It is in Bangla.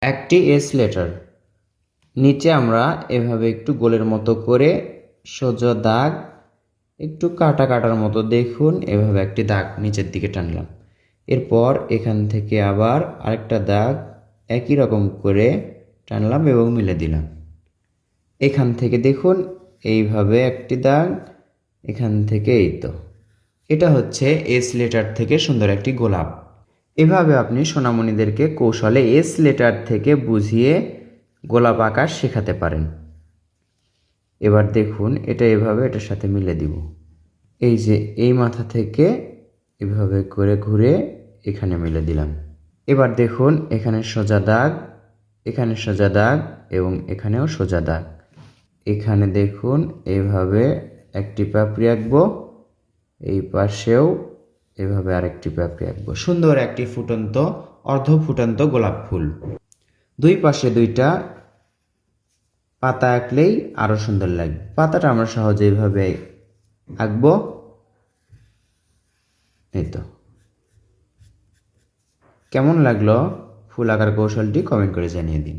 একটি এস লেটার। নিচে আমরা এভাবে একটু গোলের মতো করে সোজা দাগ, একটু কাটা কাটার মতো দেখুন এভাবে একটি দাগ নিচের দিকে টানলাম। এরপর এখান থেকে আবার আরেকটা দাগ একই রকম করে টানলাম এবং মিলে দিলাম। এখান থেকে দেখুন এইভাবে একটি দাগ, এখান থেকে এই তো, এটা হচ্ছে এস লেটার থেকে সুন্দর একটি গোলাপ। এভাবে আপনি সোনামণিদেরকে কৌশলে এস লেটার থেকে বুঝিয়ে গোলাপ আঁকা শেখাতে পারেন। এবার দেখুন এটা এভাবে এটার সাথে মিলে দিব। এই যে এই মাথা থেকে এভাবে করে ঘুরে এখানে মিলে দিলাম। এবার দেখুন এখানে সোজা দাগ, এখানে সোজা দাগ এবং এখানেও সোজা দাগ। এখানে দেখুন এইভাবে একটি পাপড়ি আঁকবো, এই পাশেও এভাবে আরেকটি পাপড়ি আঁকবো। সুন্দর একটি ফুটন্ত অর্ধ ফুটন্ত গোলাপ ফুল। দুই পাশে দুইটা পাতা আঁকলেই আরো সুন্দর লাগবে। পাতাটা আমরা সহজে এইভাবে আঁকবো। এই তো। কেমন লাগলো ফুল আঁকার কৌশলটি কমেন্ট করে জানিয়ে দিন।